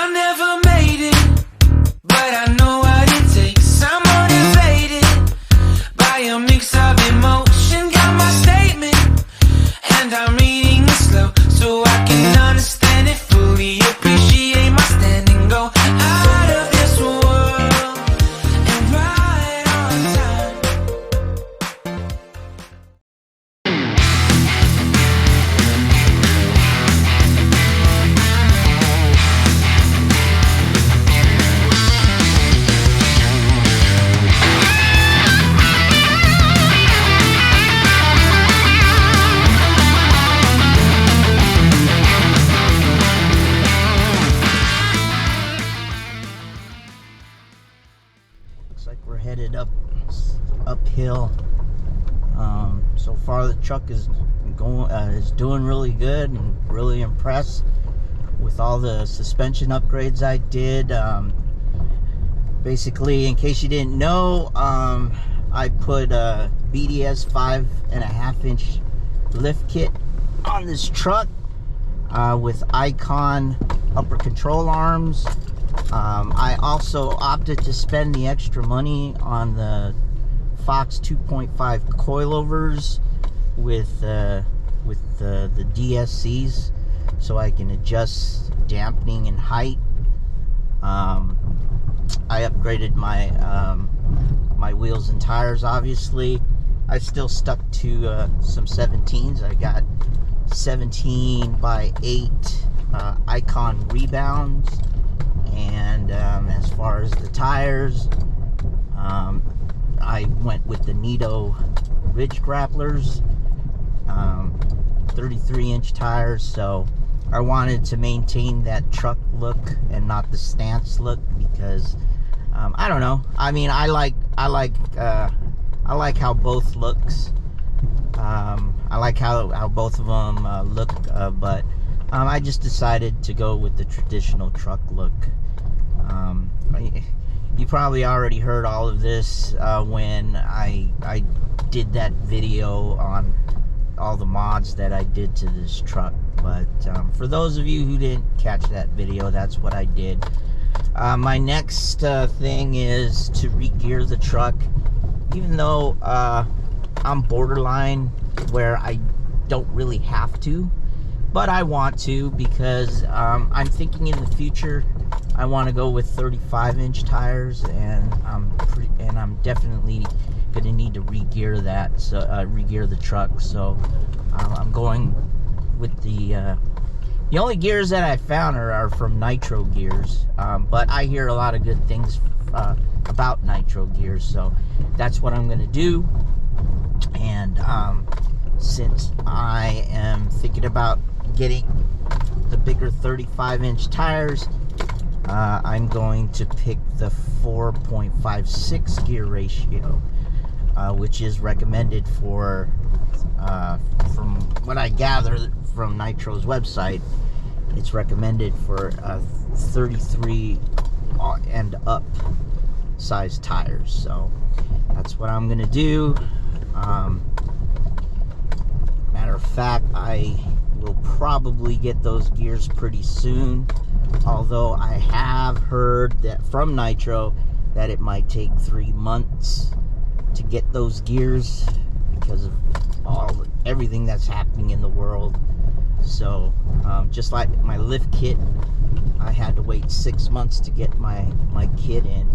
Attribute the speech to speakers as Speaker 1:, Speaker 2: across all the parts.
Speaker 1: I never made it, but I know what it takes. I'm motivated by a mix of emotion. Got my statement, and I'm reading it slow so I can understand it fully. Appreciate my standing, go out of this world and right on time.
Speaker 2: Looks like we're headed uphill. So far the truck is doing really good, and really impressed with all the suspension upgrades I did. Basically, in case you didn't know, I put a BDS 5.5-inch lift kit on this truck with Icon upper control arms. I also opted to spend the extra money on the Fox 2.5 coilovers with the DSCs, so I can adjust dampening and height. I upgraded my my wheels and tires. Obviously, I still stuck to some 17s. I got 17x8 Icon rebounds. And as far as the tires, I went with the Nito Ridge Grapplers, 33-inch tires. So I wanted to maintain that truck look and not the stance look, because I don't know. I mean, I like how both looks. I like how both of them look, but I just decided to go with the traditional truck look. You probably already heard all of this when I did that video on all the mods that I did to this truck. But for those of you who didn't catch that video, that's what I did. My next thing is to re-gear the truck, even though I'm borderline where I don't really have to, but I want to, because I'm thinking in the future I want to go with 35-inch tires, and I'm definitely going to need to re-gear that, so re-gear the truck. So I'm going with the only gears that I found are from Nitro gears, but I hear a lot of good things about Nitro gears, so that's what I'm going to do. And since I am thinking about getting the bigger 35-inch tires, I'm going to pick the 4.56 gear ratio, which is recommended for, from what I gather from Nitro's website, it's recommended for 33 and up size tires. So that's what I'm going to do. Matter of fact, I will probably get those gears pretty soon, although I have heard that from Nitro that it might take 3 months to get those gears because of everything that's happening in the world. So just like my lift kit, I had to wait 6 months to get my kit in,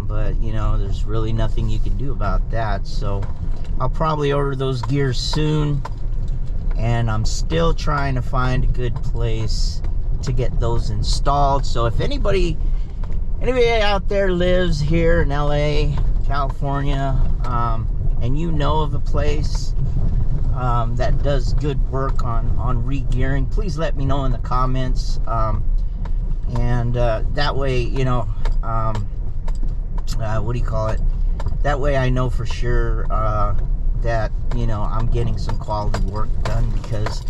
Speaker 2: but you know, there's really nothing you can do about that. So I'll probably order those gears soon, and I'm still trying to find a good place to get those installed. So if anybody out there lives here in LA, California, and you know of a place that does good work on re-gearing, please let me know in the comments, and that way, you know, what do you call it, that way I know for sure that, you know, I'm getting some quality work done, because,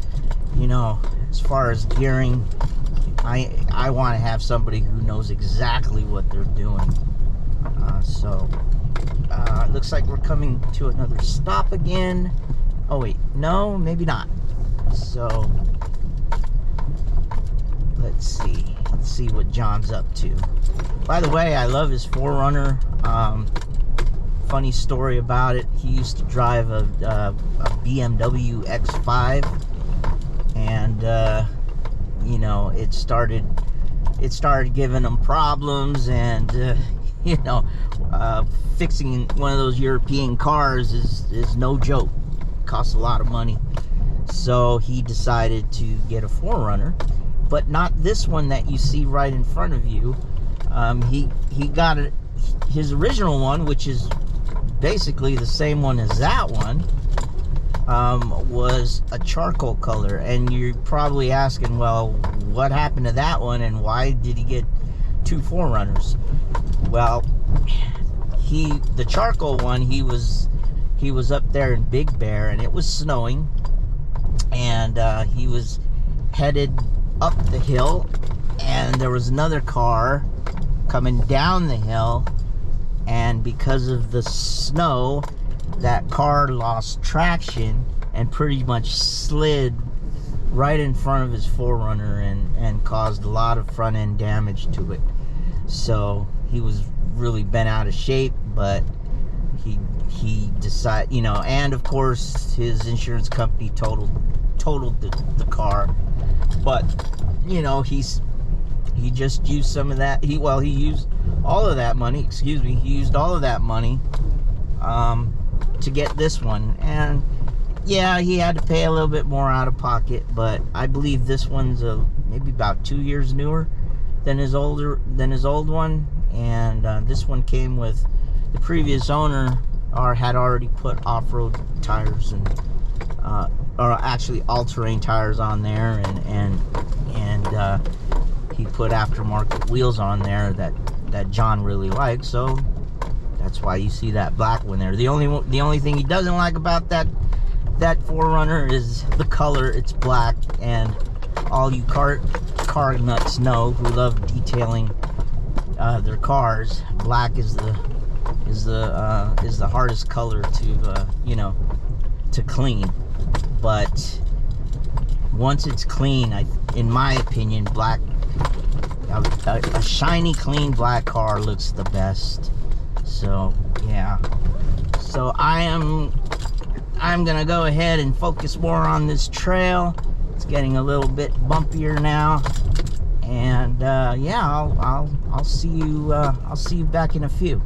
Speaker 2: you know, as far as gearing, I want to have somebody who knows exactly what they're doing. So it looks like we're coming to another stop again. Oh wait, no, maybe not. So let's see. Let's see what John's up to. By the way, I love his 4Runner. Funny story about it, he used to drive a BMW X5, and you know, it started giving him problems, and you know, fixing one of those European cars is no joke. It costs a lot of money. So he decided to get a 4Runner, but not this one that you see right in front of you. He got his original one, which is basically the same one as that one, was a charcoal color. And you're probably asking, well, what happened to that one, and why did he get 2 4Runners? Well, the charcoal one, he was up there in Big Bear, and it was snowing, and he was headed up the hill, and there was another car coming down the hill, and because of the snow, that car lost traction and pretty much slid right in front of his 4Runner and caused a lot of front end damage to it. So he was really bent out of shape, but he decided, you know, and of course his insurance company totaled the car. But you know, he just used some of that. He used all of that money. Excuse me. He used all of that money to get this one, and yeah, he had to pay a little bit more out of pocket. But I believe this one's maybe about 2 years newer than his old one, and this one came with the previous owner had already put off-road tires and or actually all-terrain tires on there, and he put aftermarket wheels on there that John really likes. So that's why you see that black one there. The only thing he doesn't like about that 4Runner is the color. It's black, and all you car nuts know who love detailing their cars, black is the hardest color to you know, to clean. But once it's clean, in my opinion, black, a shiny, clean black car looks the best. So yeah. So I'm gonna go ahead and focus more on this trail. It's getting a little bit bumpier now, and yeah, I'll see you back in a few.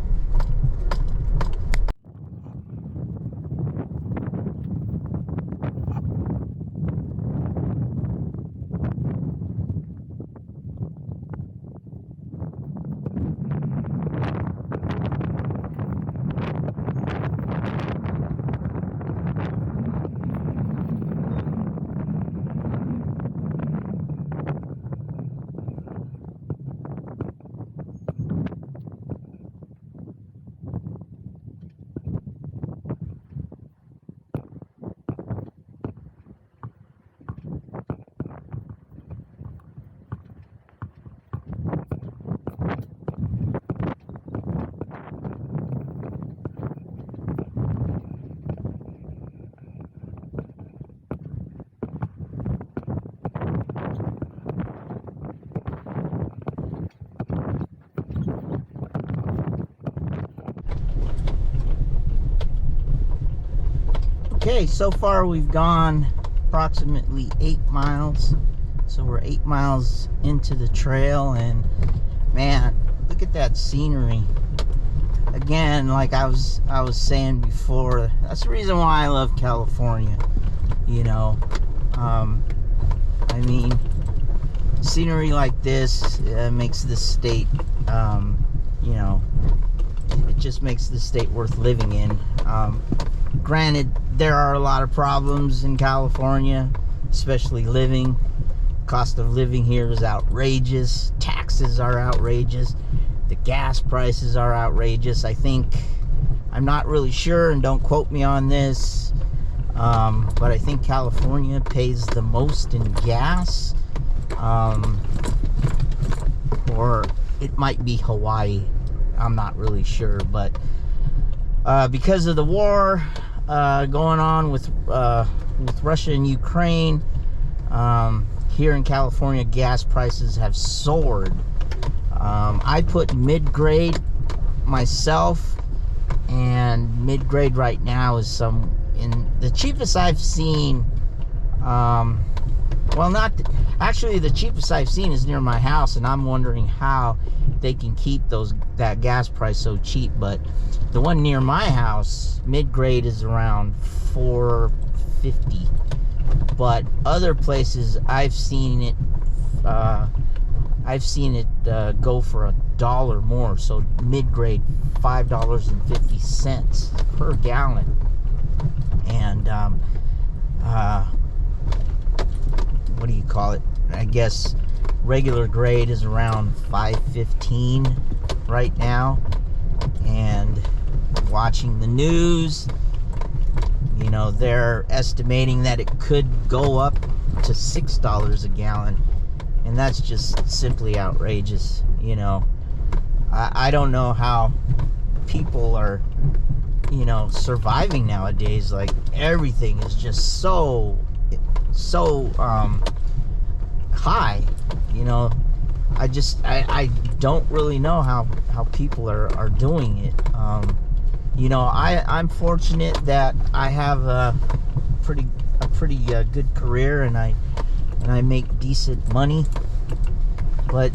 Speaker 2: Okay, so far we've gone approximately 8 miles. So we're 8 miles into the trail, and man, look at that scenery. Again, like I was saying before, that's the reason why I love California. You know, I mean, scenery like this makes the state, you know, it just makes the state worth living in. Granted, there are a lot of problems in California, especially living. Cost of living here is outrageous. Taxes are outrageous. The gas prices are outrageous. I think, I'm not really sure, and don't quote me on this, but I think California pays the most in gas, or it might be Hawaii. I'm not really sure, but because of the war going on with Russia and Ukraine, here in California, gas prices have soared. I put mid-grade myself, and mid-grade right now is the cheapest I've seen. Actually, the cheapest I've seen is near my house, and I'm wondering how they can keep that gas price so cheap. But the one near my house, mid-grade, is around $4.50. But other places, I've seen it go for $1 more. So mid-grade, $5.50 per gallon. And what do you call it? I guess regular grade is around $5.15 right now. And watching the news, you know, they're estimating that it could go up to $6 a gallon, and that's just simply outrageous. You know, I don't know how people are, you know, surviving nowadays. Like, everything is just so high. You know, I don't really know how people are doing it. You know, I'm fortunate that I have a pretty good career, and I make decent money, but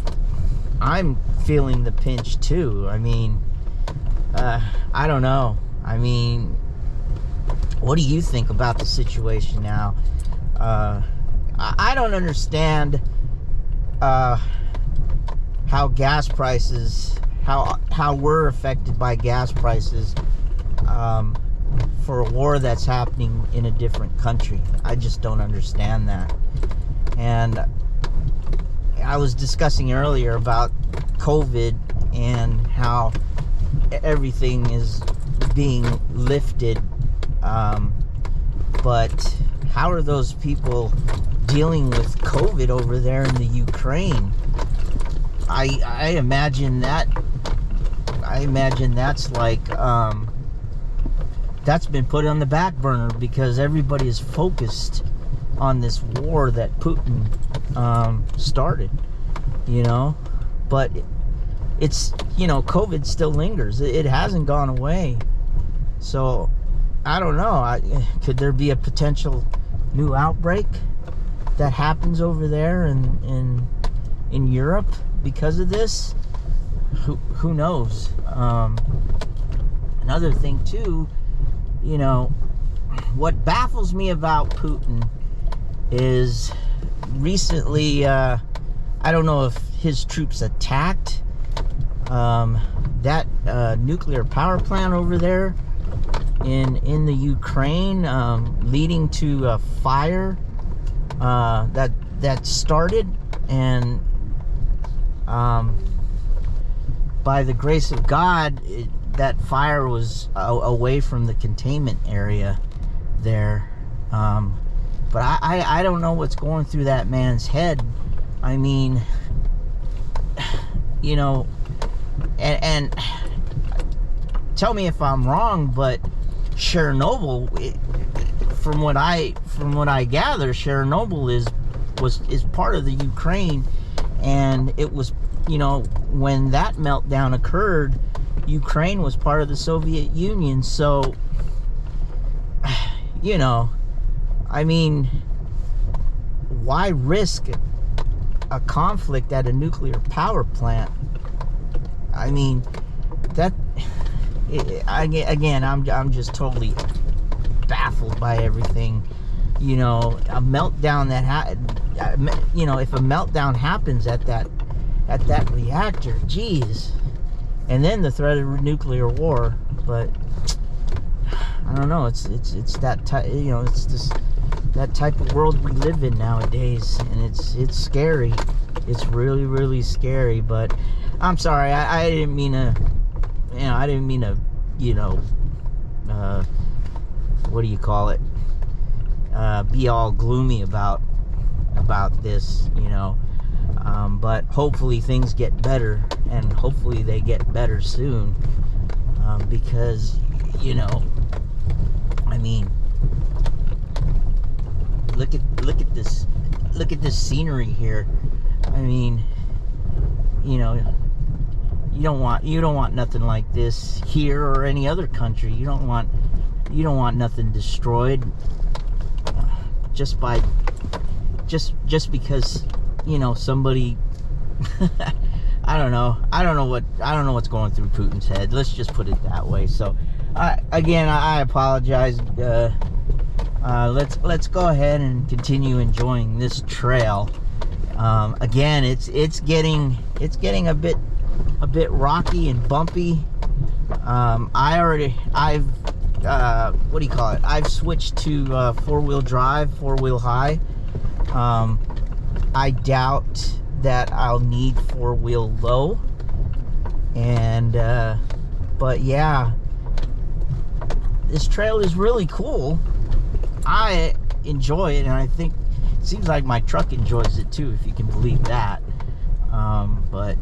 Speaker 2: I'm feeling the pinch too. I mean, I don't know. I mean, what do you think about the situation now? I don't understand how gas prices, how we're affected by gas prices for a war that's happening in a different country. I just don't understand that. And I was discussing earlier about COVID and how everything is being lifted, but how are those people dealing with COVID over there in the Ukraine? I imagine that's like that's been put on the back burner because everybody is focused on this war that Putin started, you know. But it's, you know, COVID still lingers. It hasn't gone away. So I don't know. Could there be a potential new outbreak that happens over there in Europe because of this? Who knows? Another thing too, you know, what baffles me about Putin is recently, I don't know if his troops attacked that nuclear power plant over there in the Ukraine, leading to a fire that started, and by the grace of God, that fire was away from the containment area there. But I don't know what's going through that man's head. I mean, you know, and tell me if I'm wrong, but Chernobyl, from what I gather, Chernobyl is part of the Ukraine, and it was, you know, when that meltdown occurred, Ukraine was part of the Soviet Union. So, you know, I mean, why risk a conflict at a nuclear power plant? I mean, that, again, I'm just totally baffled by everything. You know, a meltdown you know, if a meltdown happens at that reactor, geez, and then the threat of nuclear war. But I don't know. It's that type. You know, it's that type of world we live in nowadays, and it's scary. It's really, really scary. But I'm sorry. I didn't mean to. You know, I didn't mean to. You know, what do you call it? Be all gloomy about this. You know. But hopefully things get better, and hopefully they get better soon, because, you know, I mean, look at this look at this scenery here. I mean, you know, you don't want nothing like this here or any other country. You don't want nothing destroyed just because, you know, somebody I don't know what's going through Putin's head. Let's just put it that way. So again, I apologize. Let's go ahead and continue enjoying this trail. Again, it's getting a bit rocky and bumpy. I've what do you call it? I've switched to four-wheel drive, four-wheel high. I doubt that I'll need four-wheel low. And but yeah, this trail is really cool. I enjoy it, and I think it seems like my truck enjoys it too, if you can believe that. But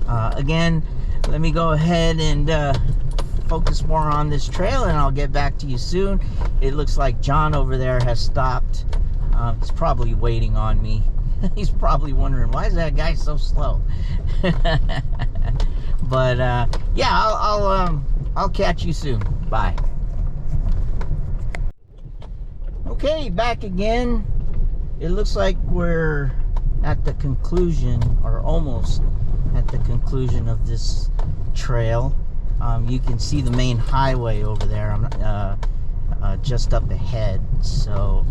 Speaker 2: again, let me go ahead and focus more on this trail, and I'll get back to you soon. It looks like John over there has stopped. He's probably waiting on me. He's probably wondering, why is that guy so slow? But yeah, I'll catch you soon. Bye. Okay, back again. It looks like we're at the conclusion, or almost at the conclusion of this trail. You can see the main highway over there. I'm just up ahead. So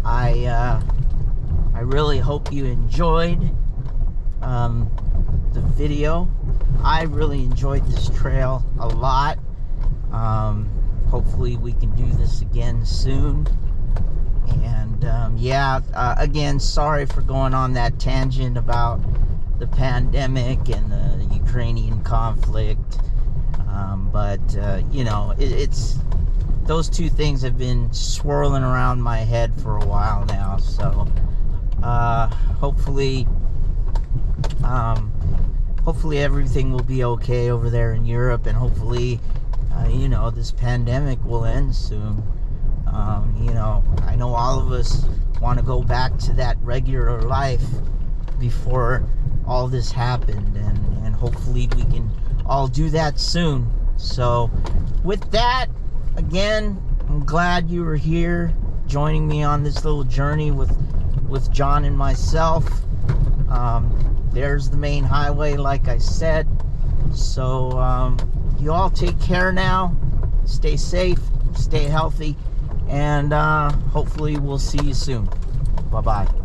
Speaker 2: I really hope you enjoyed the video. I really enjoyed this trail a lot. Hopefully we can do this again soon. And yeah, again, sorry for going on that tangent about the pandemic and the Ukrainian conflict. But you know, it's those two things have been swirling around my head for a while now. So hopefully everything will be okay over there in Europe, and hopefully you know, this pandemic will end soon. You know, I know all of us want to go back to that regular life before all this happened, and hopefully we can all do that soon. So with that, again, I'm glad you were here joining me on this little journey with John and myself. There's the main highway, like I said. So you all take care now. Stay safe, stay healthy, and hopefully we'll see you soon. Bye-bye.